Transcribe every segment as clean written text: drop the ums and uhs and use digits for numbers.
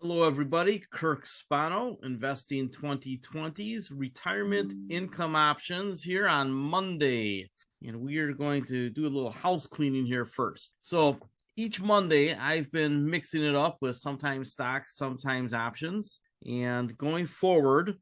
Hello, everybody. Kirk Spano, Investing 2020's Retirement Income Options here on Monday. And we are going to do a little house cleaning here first. So each Monday, I've been mixing it up with sometimes stocks, sometimes options. And going forward,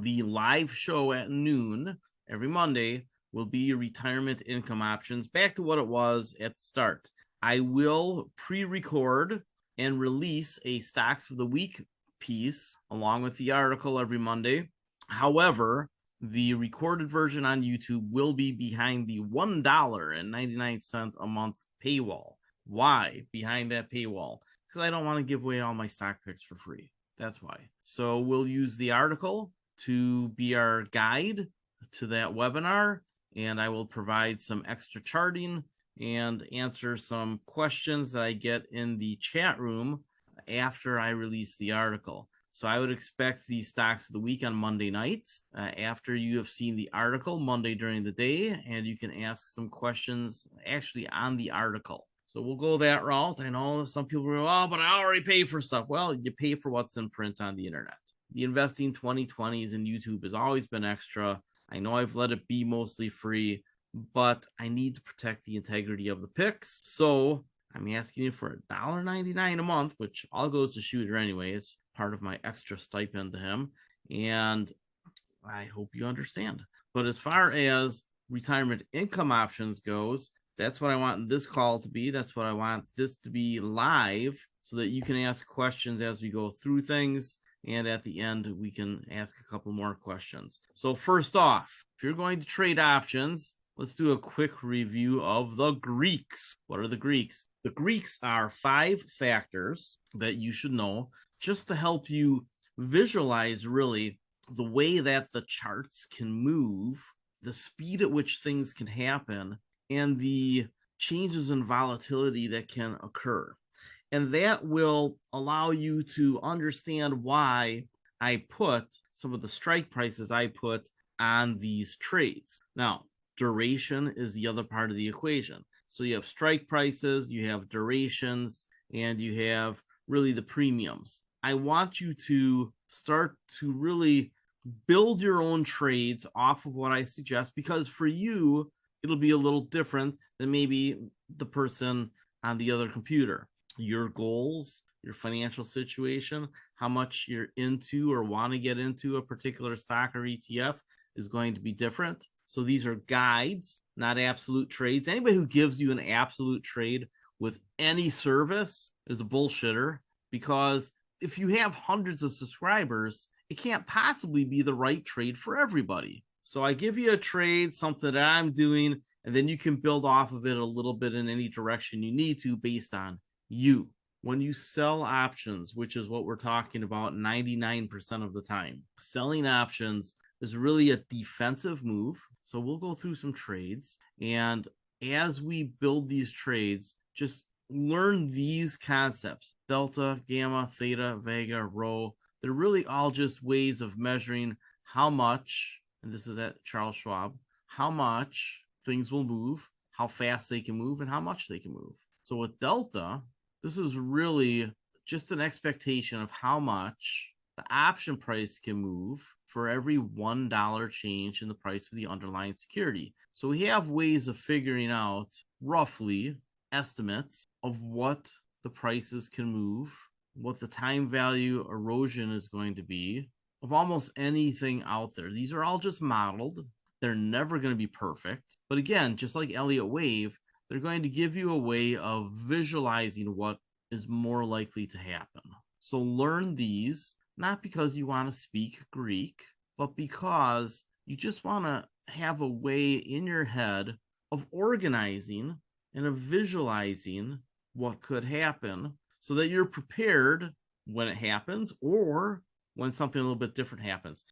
the live show at noon every Monday will be Retirement Income Options, back to what it was at the start. I will pre-record and release a Stocks of the Week piece along with the article every Monday. However, the recorded version on YouTube will be behind the $1.99 a month paywall. Why behind that paywall? Because I don't want to give away all my stock picks for free. That's why. So we'll use the article to be our guide to that webinar, and I will provide some extra charting and answer some questions that I get in the chat room after I release the article. So I would expect the Stocks of the Week on Monday nights after you have seen the article Monday during the day, and you can ask some questions actually on the article. So we'll go that route. I know some people go, oh, but I already pay for stuff. Well, you pay for what's in print on the internet. The Investing 2020s in YouTube has always been extra. I know I've let it be mostly free, but I need to protect the integrity of the picks. So I'm asking you for $1.99 a month, which all goes to Shooter anyway. It's part of my extra stipend to him. And I hope you understand. But as far as retirement income options goes, that's what I want this call to be. That's what I want this to be live so that you can ask questions as we go through things. And at the end, we can ask a couple more questions. So first off, if you're going to trade options, let's do a quick review of the Greeks. What are the Greeks? The Greeks are 5 factors that you should know just to help you visualize really the way that the charts can move, the speed at which things can happen, and the changes in volatility that can occur. And that will allow you to understand why I put some of the strike prices I put on these trades. Now, duration is the other part of the equation. So you have strike prices, you have durations, and you have really the premiums. I want you to start to really build your own trades off of what I suggest, because for you, it'll be a little different than maybe the person on the other computer. Your goals, your financial situation, how much you're into or want to get into a particular stock or ETF is going to be different. So these are guides, not absolute trades. Anybody who gives you an absolute trade with any service is a bullshitter, because if you have hundreds of subscribers, it can't possibly be the right trade for everybody. So I give you a trade, something that I'm doing, and then you can build off of it a little bit in any direction you need to based on you. When you sell options, which is what we're talking about 99% of the time, selling options is really a defensive move. So we'll go through some trades, and as we build these trades, just learn these concepts: delta, gamma, theta, vega, rho. They're really all just ways of measuring how much, and this is at Charles Schwab, how much things will move, how fast they can move, and how much they can move. So with delta, this is really just an expectation of how much the option price can move for every $1 change in the price of the underlying security. So we have ways of figuring out roughly estimates of what the prices can move, what the time value erosion is going to be of almost anything out there. These are all just modeled. They're never going to be perfect. But again, just like Elliott Wave, they're going to give you a way of visualizing what is more likely to happen. So learn these, not because you want to speak Greek, but because you just want to have a way in your head of organizing and of visualizing what could happen so that you're prepared when it happens or when something a little bit different happens.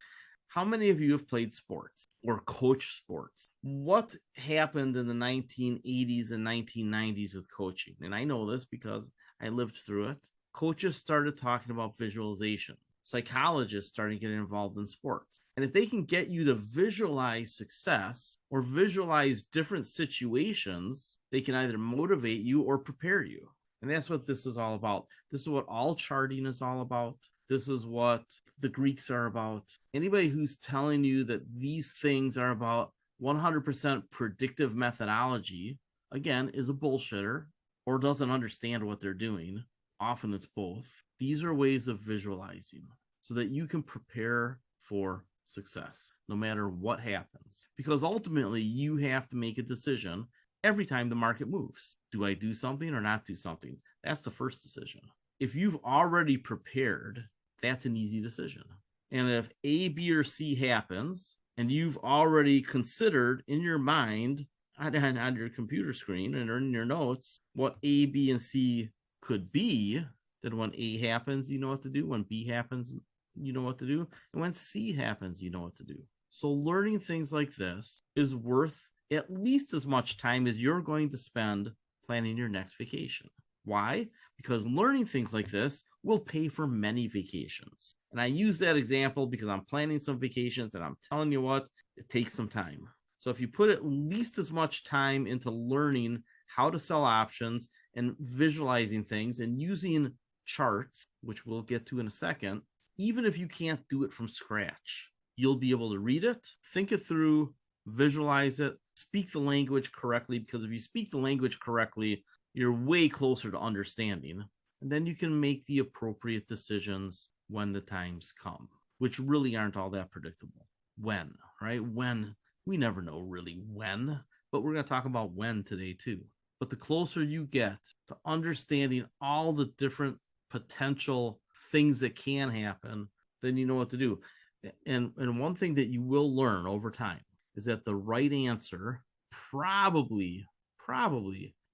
How many of you have played sports or coached sports? What happened in the 1980s and 1990s with coaching? And I know this because I lived through it. Coaches started talking about visualization. Psychologists started getting involved in sports. And if they can get you to visualize success or visualize different situations, they can either motivate you or prepare you. And that's what this is all about. This is what all charting is all about. This is what the Greeks are about. Anybody who's telling you that these things are about 100% predictive methodology, again, is a bullshitter or doesn't understand what they're doing. Often it's both. These are ways of visualizing so that you can prepare for success no matter what happens. Because ultimately, you have to make a decision every time the market moves. Do I do something or not do something? That's the first decision. If you've already prepared, that's an easy decision. And if A, B, or C happens, and you've already considered in your mind on your computer screen and in your notes what A, B, and C could be, then when A happens, you know what to do. When B happens, you know what to do. And when C happens, you know what to do. So learning things like this is worth at least as much time as you're going to spend planning your next vacation. Why? Because learning things like this will pay for many vacations. And I use that example because I'm planning some vacations and I'm telling you what, it takes some time. So if you put at least as much time into learning how to sell options and visualizing things and using charts, which we'll get to in a second, even if you can't do it from scratch, you'll be able to read it, think it through, visualize it, speak the language correctly, because if you speak the language correctly, you're way closer to understanding. And then you can make the appropriate decisions when the times come, which really aren't all that predictable. When, right? When, we never know really when, but we're going to talk about when today too. But the closer you get to understanding all the different potential things that can happen, then you know what to do. And one thing that you will learn over time is that the right answer probably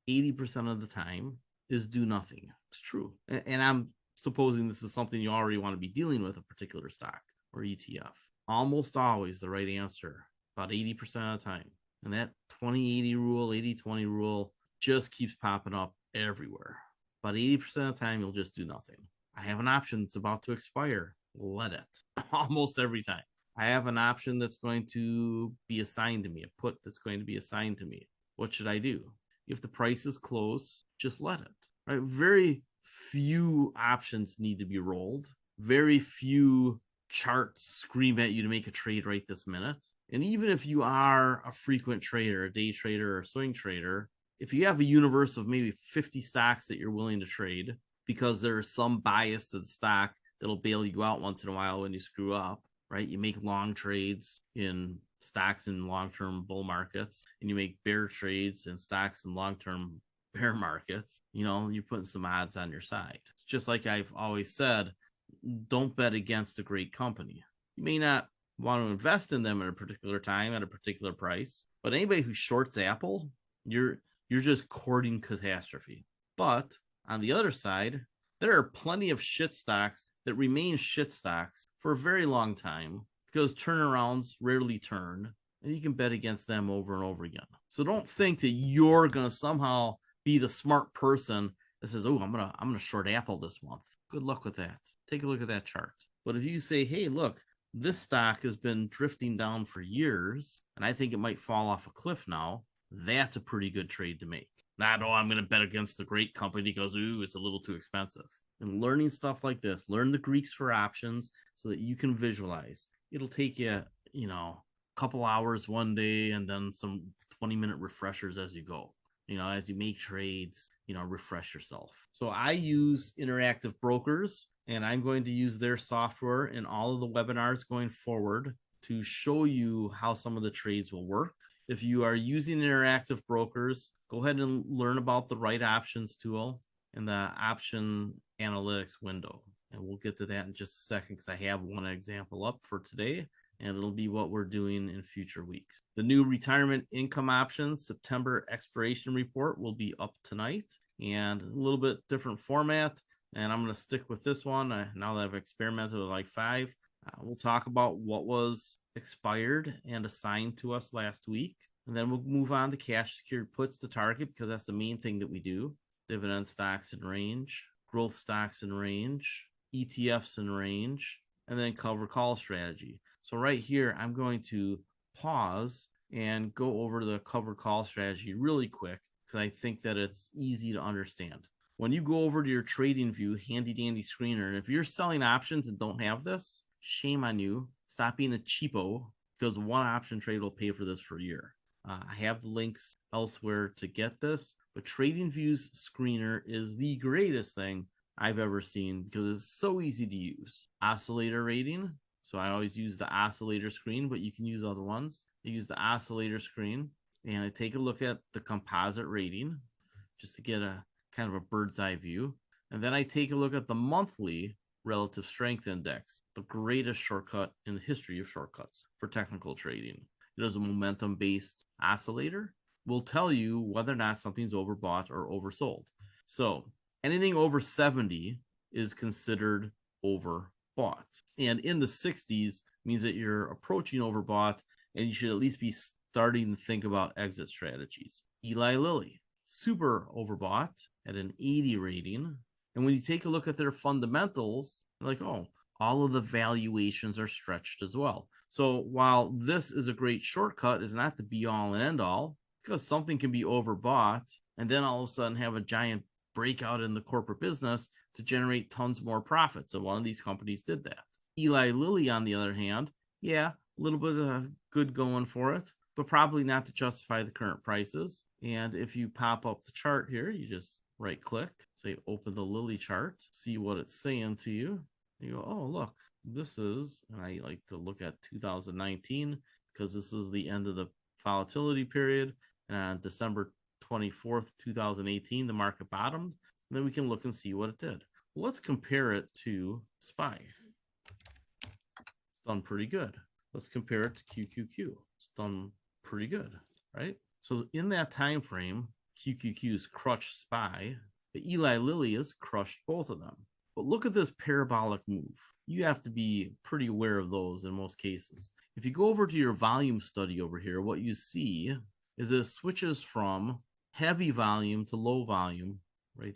80% of the time is do nothing. It's true. And I'm supposing this is something you already want to be dealing with, a particular stock or ETF. Almost always the right answer, about 80% of the time. And that 20-80 rule, 80-20 rule just keeps popping up everywhere. About 80% of the time, you'll just do nothing. I have an option that's about to expire. Let it. Almost every time. I have an option that's going to be assigned to me, a put that's going to be assigned to me. What should I do? If the price is close, just let it. Right? Very few options need to be rolled. Very few charts scream at you to make a trade right this minute. And even if you are a frequent trader, a day trader, or a swing trader, if you have a universe of maybe 50 stocks that you're willing to trade because there's some bias to the stock that'll bail you out once in a while when you screw up, right? You make long trades in stocks in long-term bull markets, and you make bear trades in stocks in long-term bear markets. You know, you're putting some odds on your side. It's just like I've always said, don't bet against a great company. You may not want to invest in them at a particular time at a particular price, but anybody who shorts Apple, you're just courting catastrophe. But on the other side, there are plenty of shit stocks that remain shit stocks for a very long time because turnarounds rarely turn, and you can bet against them over and over again. So don't think that you're going to somehow be the smart person that says, "Oh, I'm gonna short Apple this month." Good luck with that. Take a look at that chart. But if you say, "Hey, look, this stock has been drifting down for years, and I think it might fall off a cliff now," that's a pretty good trade to make. Not, "Oh, I'm going to bet against the great company because, ooh, it's a little too expensive." And learning stuff like this, learn the Greeks for options so that you can visualize. It'll take you, a couple hours one day and then some 20-minute refreshers as you go. As you make trades, refresh yourself. So I use Interactive Brokers, and I'm going to use their software in all of the webinars going forward to show you how some of the trades will work. If you are using Interactive Brokers, go ahead and learn about the right options tool and the option analytics window. And we'll get to that in just a second because I have one example up for today, and it'll be what we're doing in future weeks. The new retirement income options September expiration report will be up tonight, and a little bit different format. And I'm going to stick with this one now that I've experimented with like 5. We'll talk about what was expired and assigned to us last week. And then we'll move on to cash secured puts to target because that's the main thing that we do. Dividend stocks in range, growth stocks in range, ETFs in range, and then cover call strategy. So right here, I'm going to pause and go over the cover call strategy really quick because I think that it's easy to understand. when you go over to your trading view, handy dandy screener, and if you're selling options and don't have this, shame on you. Stop being a cheapo, because one option trade will pay for this for a year. I have the links elsewhere to get this, but TradingView's screener is the greatest thing I've ever seen because it's so easy to use. Oscillator rating. So I always use the oscillator screen, but you can use other ones. I use the oscillator screen and I take a look at the composite rating just to get a kind of a bird's eye view. And then I take a look at the monthly relative strength index, the greatest shortcut in the history of shortcuts for technical trading. It is a momentum-based oscillator. Will tell you whether or not something's overbought or oversold. So anything over 70 is considered overbought. And in the 60s means that you're approaching overbought and you should at least be starting to think about exit strategies. Eli Lilly, super overbought at an 80 rating. And when you take a look at their fundamentals, you're like, oh, all of the valuations are stretched as well. So while this is a great shortcut, it's not the be all and end all, because something can be overbought and then all of a sudden have a giant breakout in the corporate business to generate tons more profits. And one of these companies did that. Eli Lilly, on the other hand, yeah, a little bit of good going for it, but probably not to justify the current prices. And if you pop up the chart here, you just right click, say open the Lilly chart, see what it's saying to you. You go, oh, look, this is, and I like to look at 2019 because this is the end of the volatility period. And on December 24th, 2018, the market bottomed. And then we can look and see what it did. Well, let's compare it to SPY. It's done pretty good. Let's compare it to QQQ. It's done pretty good, right? So in that time frame, QQQ's crushed SPY, but Eli Lilly has crushed both of them. But look at this parabolic move. You have to be pretty aware of those in most cases. If you go over to your volume study over here, what you see is it switches from heavy volume to low volume, right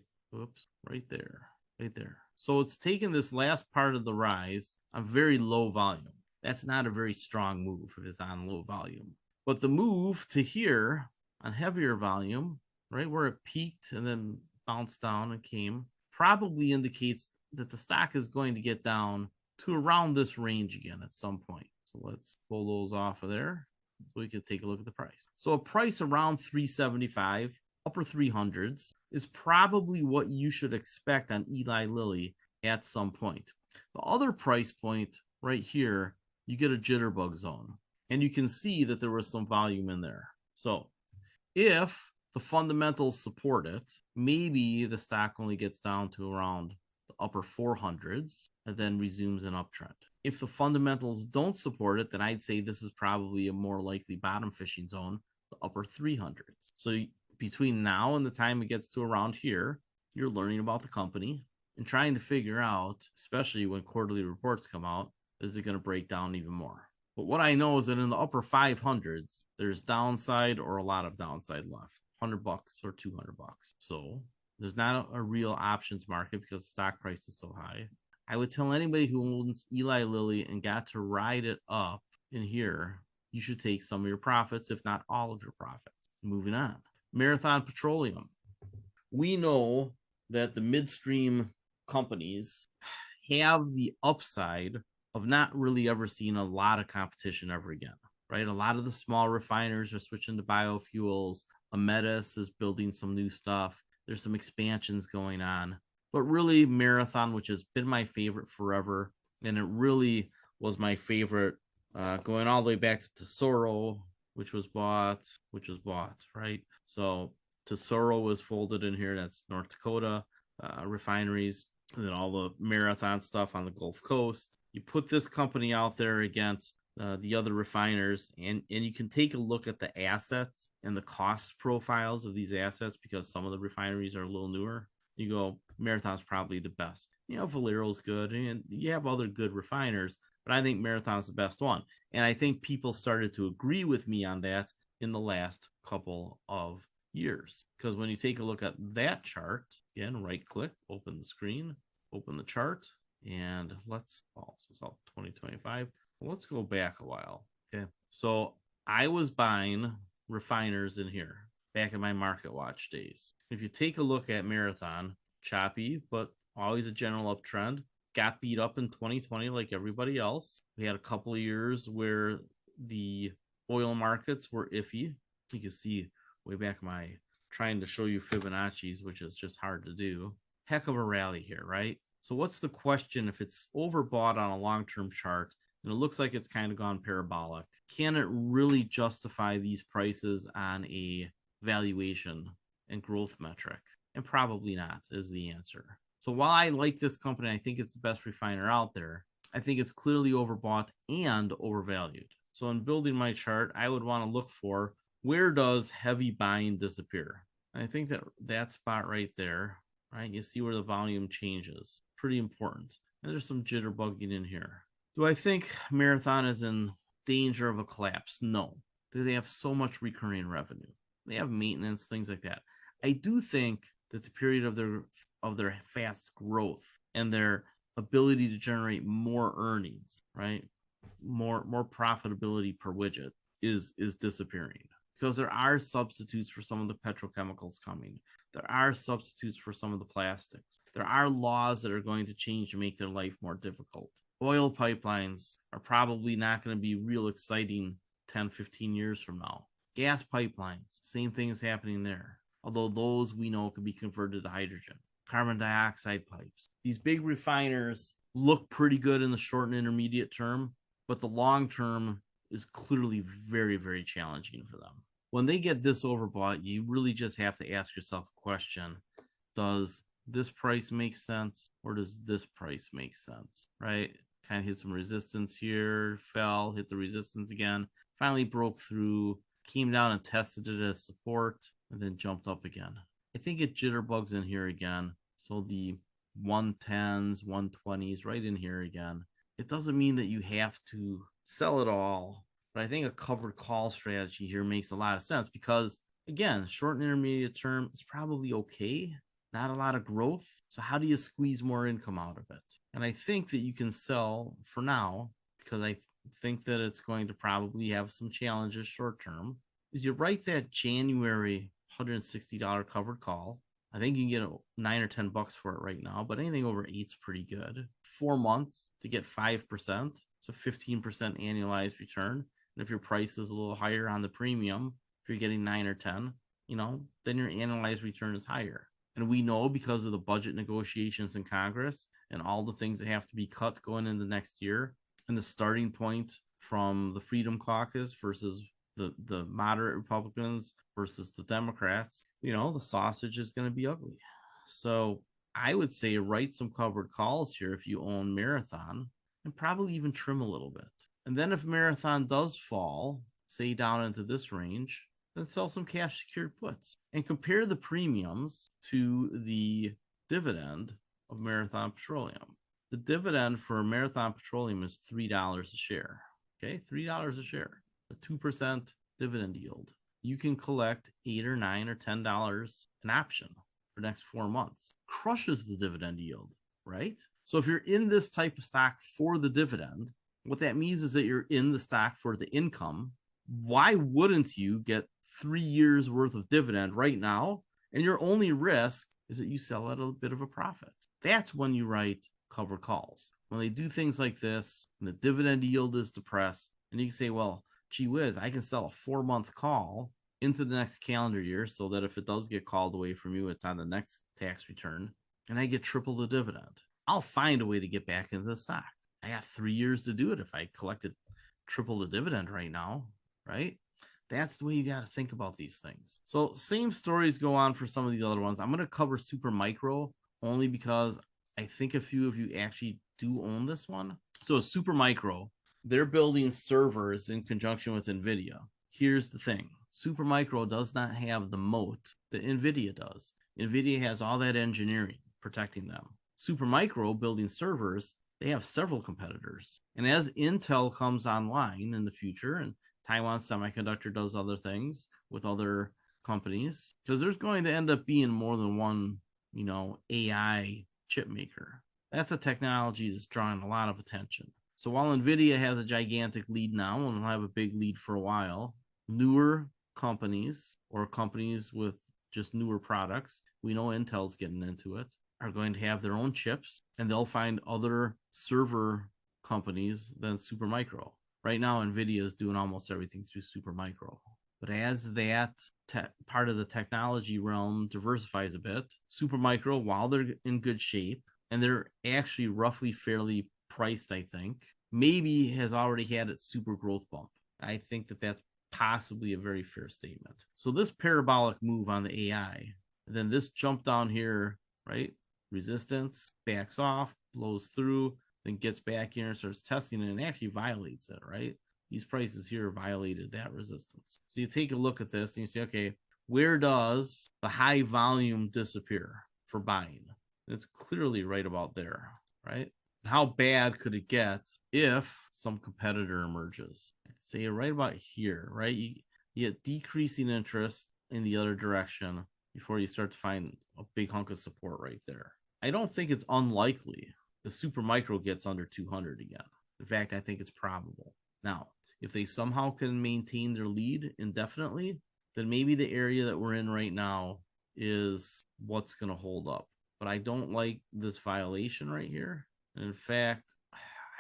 there. So it's taken this last part of the rise on very low volume. That's not a very strong move if it's on low volume. But the move to here on heavier volume, right where it peaked and then bounced down and came, probably indicates that the stock is going to get down to around this range again at some point. So let's pull those off of there so we can take a look at the price. So a price around 375, upper 300s is probably what you should expect on Eli Lilly at some point. The other price point right here, you get a jitterbug zone. And you can see that there was some volume in there. So if the fundamentals support it, maybe the stock only gets down to around the upper 400s and then resumes an uptrend. If the fundamentals don't support it, then I'd say this is probably a more likely bottom fishing zone, the upper 300s. So between now and the time it gets to around here, you're learning about the company and trying to figure out, especially when quarterly reports come out, is it going to break down even more? But what I know is that in the upper 500s, there's downside or a lot of downside left, $100 or $200. So there's not a real options market because the stock price is so high. I would tell anybody who owns Eli Lilly and got to ride it up in here, you should take some of your profits, if not all of your profits. Moving on. Marathon Petroleum. We know that the midstream companies have the upside of not really ever seeing a lot of competition ever again, right? A lot of the small refiners are switching to biofuels. Ametis is building some new stuff. There's some expansions going on. But really, Marathon, which has been my favorite forever, and it really was my favorite going all the way back to Tesoro, which was bought, right? So Tesoro was folded in here. That's North Dakota refineries, and then all the Marathon stuff on the Gulf Coast. You put this company out there against the other refiners, and you can take a look at the assets and the cost profiles of these assets because some of the refineries are a little newer. You go, Marathon's probably the best. You know, Valero's good, and you have other good refiners, but I think Marathon's the best one. And I think people started to agree with me on that in the last couple of years. Because when you take a look at that chart, again, right click, open the screen, open the chart, and let's, this is all 2025. Let's go back a while. Okay. So I was buying refiners in here back in my market watch days. If you take a look at Marathon, choppy, but always a general uptrend. Got beat up in 2020 like everybody else. We had a couple of years where the oil markets were iffy. You can see way back my trying to show you Fibonacci's, which is just hard to do. Heck of a rally here, right? So what's the question if it's overbought on a long-term chart and it looks like it's kind of gone parabolic? Can it really justify these prices on a valuation and growth metric? And probably not is the answer. So while I like this company, I think it's the best refiner out there, I think it's clearly overbought and overvalued. So in building my chart, I would want to look for where does heavy buying disappear? And I think that spot right there, right? You see where the volume changes. Pretty important. And there's some jitterbugging in here. Do I think Marathon is in danger of a collapse? No. They have so much recurring revenue. They have maintenance, things like that. I do think that the period of their fast growth and their ability to generate more earnings, right? More profitability per widget is disappearing, because there are substitutes for some of the petrochemicals coming. There are substitutes for some of the plastics. There are laws that are going to change to make their life more difficult. Oil pipelines are probably not going to be real exciting 10, 15 years from now. Gas pipelines, same thing is happening there. Although those we know can be converted to hydrogen. Carbon dioxide pipes. These big refiners look pretty good in the short and intermediate term, but the long term is clearly very, very challenging for them. When they get this overbought, you really just have to ask yourself a question. Does this price make sense, or does this price make sense, right? Kind of hit some resistance here, fell, hit the resistance again, finally broke through, came down and tested it as support, and then jumped up again. I think it jitterbugs in here again. So the 110s, 120s right in here again. It doesn't mean that you have to sell it all, but I think a covered call strategy here makes a lot of sense because, again, short and intermediate term, it's probably okay. Not a lot of growth. So how do you squeeze more income out of it? And I think that you can sell for now, because I think that it's going to probably have some challenges short term, is you write that January $160 covered call. I think you can get $9 or $10 for it right now, but anything over 8's pretty good. 4 months to get 5%. It's a 15% annualized return. And if your price is a little higher on the premium, if you're getting 9 or 10, then your annualized return is higher. And we know because of the budget negotiations in Congress and all the things that have to be cut going into next year, and the starting point from the Freedom Caucus versus the moderate Republicans versus the Democrats, the sausage is going to be ugly. So I would say write some covered calls here if you own Marathon, and probably even trim a little bit. And then if Marathon does fall, say down into this range, then sell some cash secured puts and compare the premiums to the dividend of Marathon Petroleum. The dividend for Marathon Petroleum is $3 a share. Okay, $3 a share, a 2% dividend yield. You can collect $8 or $9 or $10 an option for the next 4 months. Crushes the dividend yield, right? So if you're in this type of stock for the dividend, what that means is that you're in the stock for the income. Why wouldn't you get 3 years worth of dividend right now? And your only risk is that you sell at a bit of a profit. That's when you write covered calls. When they do things like this, and the dividend yield is depressed, and you can say, well, gee whiz, I can sell a 4-month call into the next calendar year so that if it does get called away from you, it's on the next tax return, and I get triple the dividend. I'll find a way to get back into the stock. I got 3 years to do it if I collected triple the dividend right now, right? That's the way you got to think about these things. So same stories go on for some of these other ones. I'm going to cover Super Micro only because I think a few of you actually do own this one. So Super Micro, they're building servers in conjunction with NVIDIA. Here's the thing. Super Micro does not have the moat that NVIDIA does. NVIDIA has all that engineering protecting them. Super Micro building servers, they have several competitors. And as Intel comes online in the future, and Taiwan Semiconductor does other things with other companies, because there's going to end up being more than one, AI chip maker. That's a technology that's drawing a lot of attention. So while NVIDIA has a gigantic lead now, and will have a big lead for a while, newer companies or companies with just newer products, we know Intel's getting into it. are going to have their own chips, and they'll find other server companies than Supermicro. Right now, NVIDIA is doing almost everything through Supermicro. But as that part of the technology realm diversifies a bit, Supermicro, while they're in good shape, and they're actually roughly fairly priced, I think, maybe has already had its super growth bump. I think that that's possibly a very fair statement. So this parabolic move on the AI, and then this jump down here, right? Resistance, backs off, blows through, then gets back here and starts testing it and actually violates it, right? These prices here violated that resistance. So you take a look at this and you say, okay, where does the high volume disappear for buying? It's clearly right about there, right? How bad could it get if some competitor emerges? I'd say right about here, right? You get decreasing interest in the other direction before you start to find a big hunk of support right there. I don't think it's unlikely the Supermicro gets under 200 again. In fact, I think it's probable. Now, if they somehow can maintain their lead indefinitely, then maybe the area that we're in right now is what's going to hold up. But I don't like this violation right here. And in fact,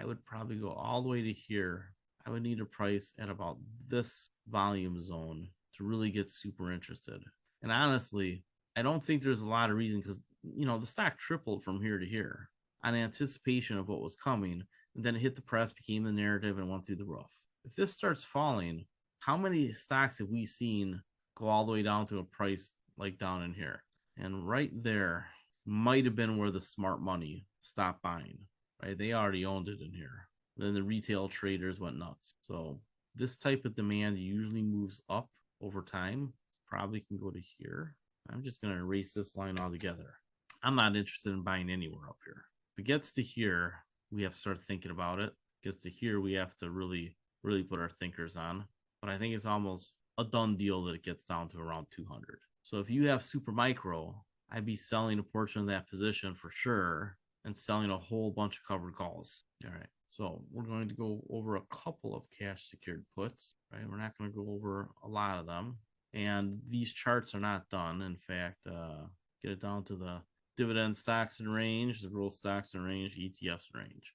I would probably go all the way to here. I would need a price at about this volume zone to really get super interested. And honestly, I don't think there's a lot of reason because, the stock tripled from here to here on anticipation of what was coming. And then it hit the press, became the narrative, and went through the roof. If this starts falling, how many stocks have we seen go all the way down to a price like down in here? And right there might have been where the smart money stopped buying, right? They already owned it in here. Then the retail traders went nuts. So this type of demand usually moves up over time. Probably can go to here. I'm just going to erase this line altogether. I'm not interested in buying anywhere up here. If it gets to here, we have to start thinking about it. If it gets to here, we have to really put our thinkers on. But I think it's almost a done deal that it gets down to around 200. So if you have Supermicro, I'd be selling a portion of that position for sure and selling a whole bunch of covered calls. All right. So we're going to go over a couple of cash secured puts, right? We're not going to go over a lot of them. And these charts are not done. In fact, get it down to the dividend stocks in range, the growth stocks in range, ETFs in range.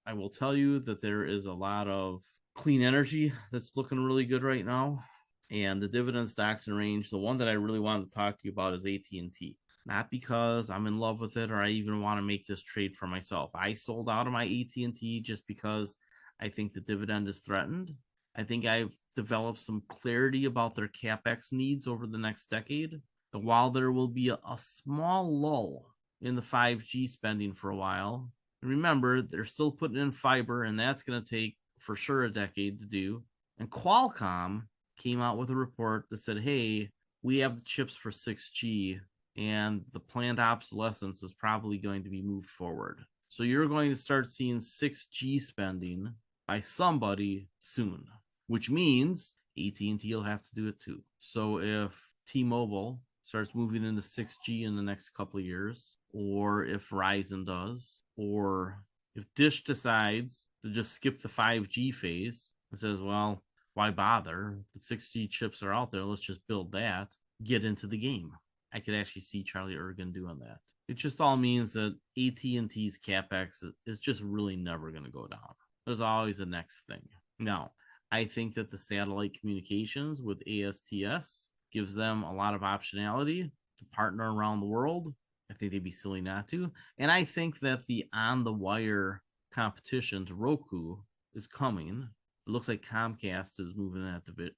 I will tell you that there is a lot of clean energy that's looking really good right now. And the dividend stocks in range, the one that I really wanted to talk to you about is AT&T. Not because I'm in love with it or I even want to make this trade for myself. I sold out of my AT&T just because I think the dividend is threatened. I think I've developed some clarity about their CapEx needs over the next decade. And while there will be a small lull in the 5G spending for a while, remember, they're still putting in fiber, and that's going to take for sure a decade to do. And Qualcomm came out with a report that said, hey, we have the chips for 6G, and the planned obsolescence is probably going to be moved forward. So you're going to start seeing 6G spending by somebody soon, which means AT&T will have to do it too. So if T-Mobile starts moving into 6G in the next couple of years, or if Verizon does, or if Dish decides to just skip the 5G phase and says, well, why bother? The 6G chips are out there. Let's just build that, get into the game. I could actually see Charlie Ergen doing that. It just all means that AT&T's CapEx is just really never going to go down. There's always a next thing. Now, I think that the satellite communications with ASTS gives them a lot of optionality to partner around the world. I think they'd be silly not to. And I think that the on-the-wire competition to Roku is coming. It looks like Comcast is moving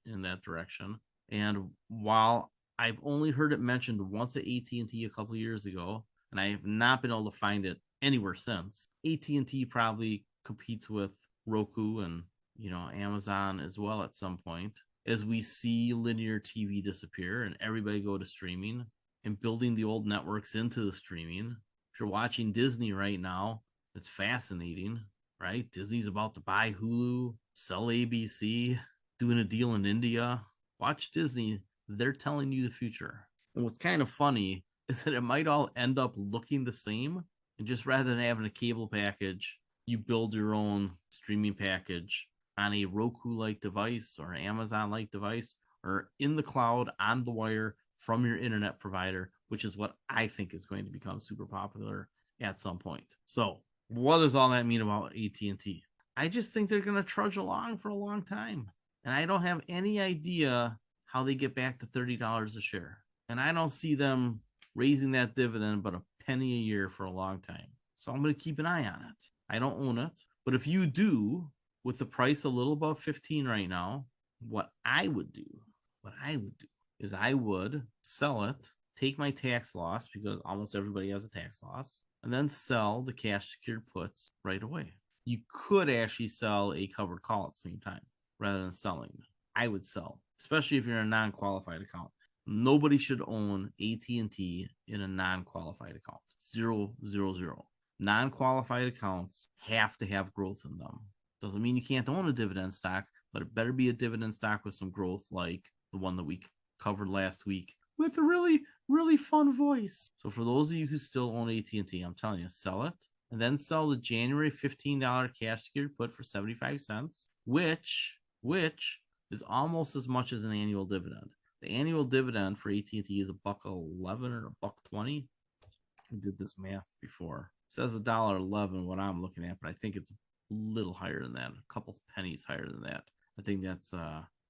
in that direction. And while I've only heard it mentioned once at AT&T a couple of years ago, and I have not been able to find it anywhere since, AT&T probably competes with Roku and Amazon as well at some point, as we see linear TV disappear and everybody go to streaming and building the old networks into the streaming. If you're watching Disney right now, it's fascinating, right? Disney's about to buy Hulu, sell ABC, doing a deal in India. Watch Disney. They're telling you the future. And what's kind of funny is that it might all end up looking the same. And just rather than having a cable package, you build your own streaming package on a Roku-like device or an Amazon-like device or in the cloud on the wire from your internet provider which is what I think is going to become super popular at some point. So what does all that mean about AT&T? I just think they're going to trudge along for a long time. And I don't have any idea how they get back to $30 a share. And I don't see them raising that dividend but a penny a year for a long time. So I'm going to keep an eye on it. I don't own it. But if you do, with the price a little above 15 right now, what I would do is I would sell it, take my tax loss, because almost everybody has a tax loss, and then sell the cash secured puts right away. You could actually sell a covered call at the same time rather than selling. I would sell, especially if you're in a non-qualified account. Nobody should own AT&T in a non-qualified account. 0, 0, 0. Non-qualified accounts have to have growth in them. Doesn't mean you can't own a dividend stock, but it better be a dividend stock with some growth, like the one that we covered last week with a really, really fun voice. So for those of you who still own AT&T, I'm telling you, sell it, and then sell the January $15 cash secured put for 75 cents, which is almost as much as an annual dividend. The annual dividend for AT&T is $1.11 or $1.20. I did this math before. It says $1.11 what I'm looking at, but I think it's a little higher than that, a couple pennies higher than that. I think that's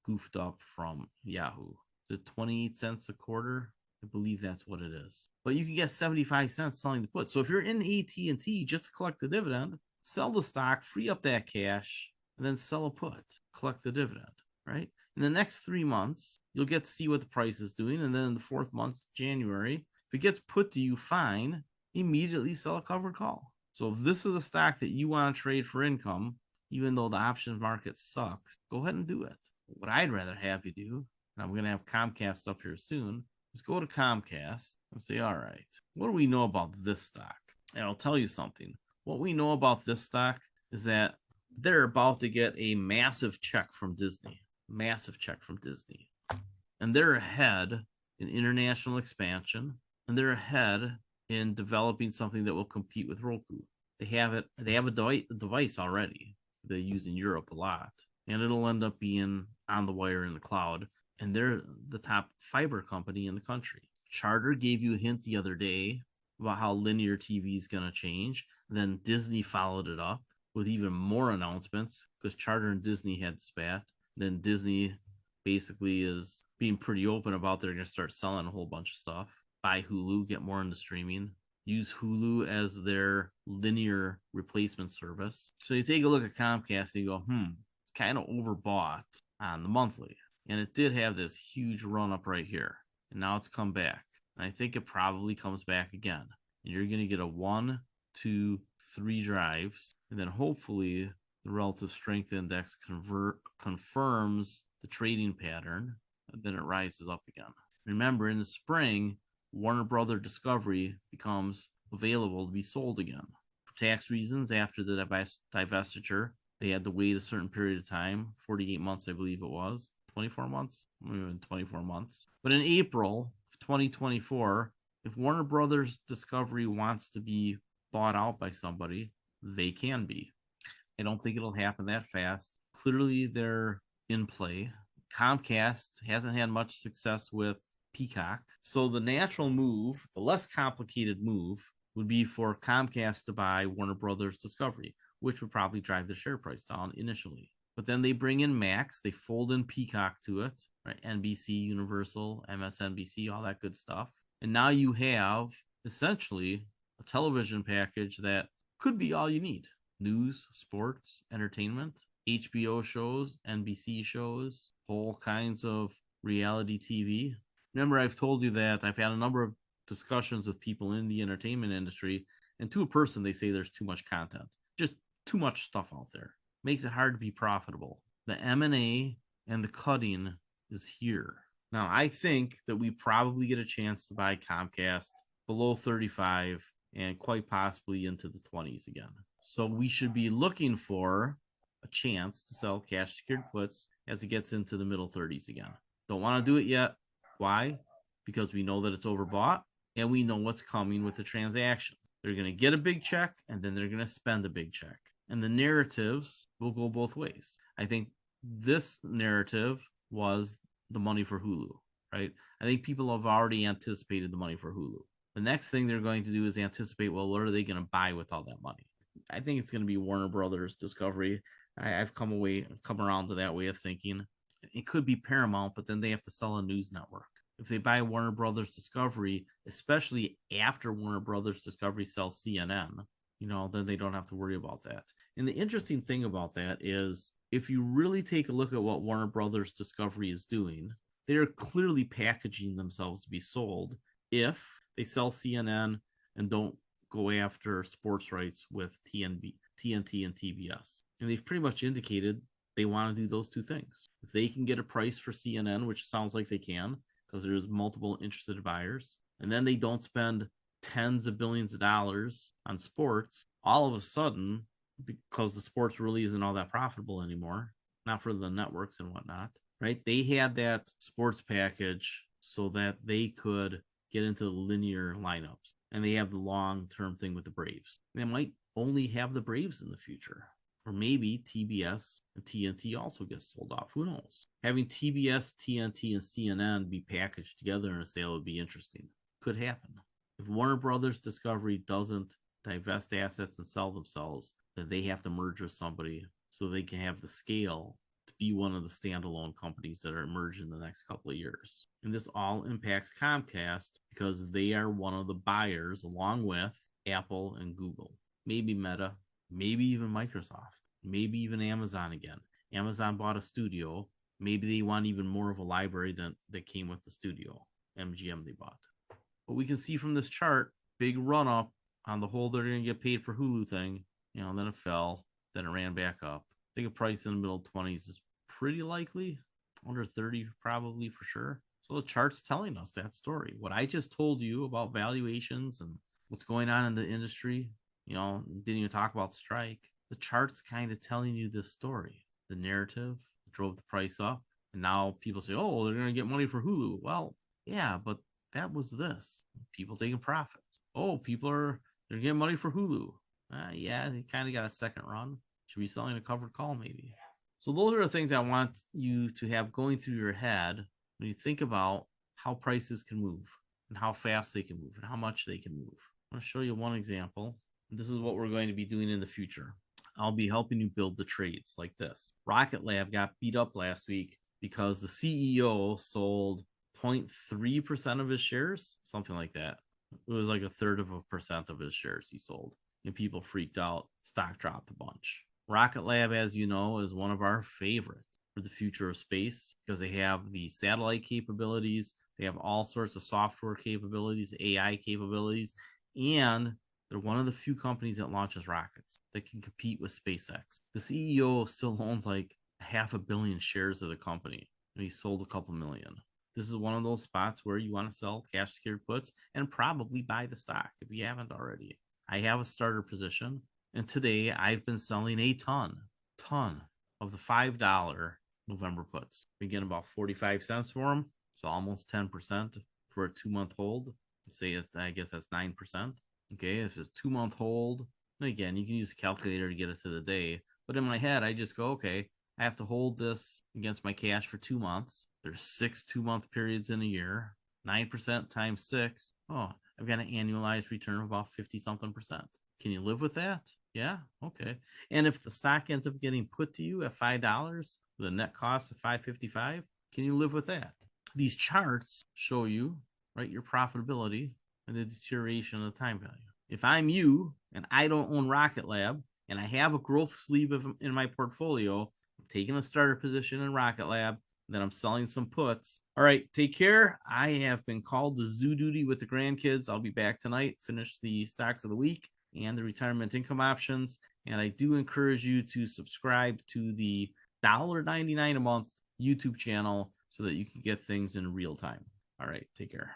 goofed up from Yahoo. The 28 cents a quarter, I believe that's what it is. But you can get 75 cents selling the put. So if you're in AT&T just to collect the dividend, sell the stock, free up that cash, and then sell a put, collect the dividend, right? In the next 3 months, you'll get to see what the price is doing. And then in the fourth month, January, if it gets put to you, fine, immediately sell a covered call. So if this is a stock that you want to trade for income, even though the options market sucks, go ahead and do it. What I'd rather have you do, and I'm going to have Comcast up here soon, is go to Comcast and say, all right, what do we know about this stock? And I'll tell you something. What we know about this stock is that they're about to get a massive check from Disney. And they're ahead in international expansion, and they're ahead in developing something that will compete with Roku. They have a device already they use in Europe a lot, and it'll end up being on the wire in the cloud, and they're the top fiber company in the country. Charter gave you a hint the other day about how linear TV is going to change. Then Disney followed it up with even more announcements, because Charter and Disney had the spat. Then Disney basically is being pretty open about they're going to start selling a whole bunch of stuff. Buy Hulu, get more into streaming. Use Hulu as their linear replacement service. So you take a look at Comcast and you go, it's kind of overbought on the monthly. And it did have this huge run up right here. And now it's come back. And I think it probably comes back again. And you're going to get a 1, 2, 3 drives. And then hopefully the relative strength index confirms the trading pattern. And then it rises up again. Remember, in the spring, Warner Brother Discovery becomes available to be sold again. For tax reasons, after the divestiture, they had to wait a certain period of time, 48 months, I believe it was, 24 months, even 24 months. But in April of 2024, if Warner Brothers Discovery wants to be bought out by somebody, they can be. I don't think it'll happen that fast. Clearly, they're in play. Comcast hasn't had much success with Peacock. So the natural move, the less complicated move, would be for Comcast to buy Warner Brothers Discovery, which would probably drive the share price down initially. But then they bring in Max, they fold in Peacock to it, right? NBC, Universal, MSNBC, all that good stuff. And now you have essentially a television package that could be all you need. News, sports, entertainment, HBO shows, NBC shows, whole kinds of reality TV. Remember, I've told you that I've had a number of discussions with people in the entertainment industry, and to a person, they say there's too much content, just too much stuff out there. Makes it hard to be profitable. The M&A and the cutting is here. Now, I think that we probably get a chance to buy Comcast below 35 and quite possibly into the 20s again. So we should be looking for a chance to sell cash secured puts as it gets into the middle 30s again. Don't want to do it yet. Why? Because we know that it's overbought and we know what's coming with the transaction. They're going to get a big check and then they're going to spend a big check. And the narratives will go both ways. I think this narrative was the money for Hulu, right? I think people have already anticipated the money for Hulu. The next thing they're going to do is anticipate, well, what are they going to buy with all that money? I think it's going to be Warner Brothers Discovery. I've come around to that way of thinking. It could be Paramount, but then they have to sell a news network. If they buy Warner Brothers Discovery, especially after Warner Brothers Discovery sells CNN, then they don't have to worry about that. And the interesting thing about that is if you really take a look at what Warner Brothers Discovery is doing, they're clearly packaging themselves to be sold if they sell CNN and don't go after sports rights with TNT and TBS. And they've pretty much indicated they want to do those two things. If they can get a price for CNN, which sounds like they can, because there's multiple interested buyers, and then they don't spend tens of billions of dollars on sports, all of a sudden, because the sports really isn't all that profitable anymore, not for the networks and whatnot, right? They had that sports package so that they could get into linear lineups. And they have the long-term thing with the Braves. They might only have the Braves in the future. Or maybe TBS and TNT also gets sold off. Who knows? Having TBS, TNT, and CNN be packaged together in a sale would be interesting. Could happen. If Warner Brothers Discovery doesn't divest assets and sell themselves, then they have to merge with somebody so they can have the scale to be one of the standalone companies that are emerged in the next couple of years. And this all impacts Comcast because they are one of the buyers along with Apple and Google, maybe Meta, maybe even Microsoft, maybe even Amazon again. Amazon bought a studio. Maybe they want even more of a library that came with the studio, MGM they bought. But we can see from this chart, big run up on the whole they're going to get paid for Hulu thing. Then it fell, then it ran back up. I think a price in the middle 20s is pretty likely, under 30 probably for sure. So the chart's telling us that story. What I just told you about valuations and what's going on in the industry, didn't even talk about the strike. The chart's kind of telling you this story. The narrative drove the price up, and now people say, oh, they're going to get money for Hulu. Well, yeah, but that was this. People taking profits. Oh, they're getting money for Hulu. Yeah, they kind of got a second run. Should be selling a covered call maybe. So those are the things I want you to have going through your head when you think about how prices can move and how fast they can move and how much they can move. I'm going to show you one example. This is what we're going to be doing in the future. I'll be helping you build the trades like this. Rocket Lab got beat up last week because the CEO sold 0.3% of his shares, something like that. It was like 1/3% of his shares he sold. And people freaked out. Stock dropped a bunch. Rocket Lab, as you know, is one of our favorites for the future of space because they have the satellite capabilities. They have all sorts of software capabilities, AI capabilities, and they're one of the few companies that launches rockets that can compete with SpaceX. The CEO still owns like 500 million shares of the company, and he sold a couple million. This is one of those spots where you want to sell cash secured puts and probably buy the stock if you haven't already. I have a starter position, and today I've been selling a ton of the $5 November puts. Been getting about 45 cents for them, so almost 10% for a 2-month hold. Say I guess that's 9%. Okay, if it's a 2-month hold, and again, you can use a calculator to get it to the day. But in my head, I just go, okay, I have to hold this against my cash for 2 months. There's 6 2-month periods in a year. 9% times 6. Oh, I've got an annualized return of about 50-something%. Can you live with that? Yeah, okay. And if the stock ends up getting put to you at $5 with a net cost of $5.55, can you live with that? These charts show you, right, your profitability and the deterioration of the time value. If I'm you and I don't own Rocket Lab and I have a growth sleeve in my portfolio, I'm taking a starter position in Rocket Lab, then I'm selling some puts. All right, take care. I have been called to zoo duty with the grandkids. I'll be back tonight, finish the stocks of the week and the retirement income options. And I do encourage you to subscribe to the $1.99 a month YouTube channel so that you can get things in real time. All right, take care.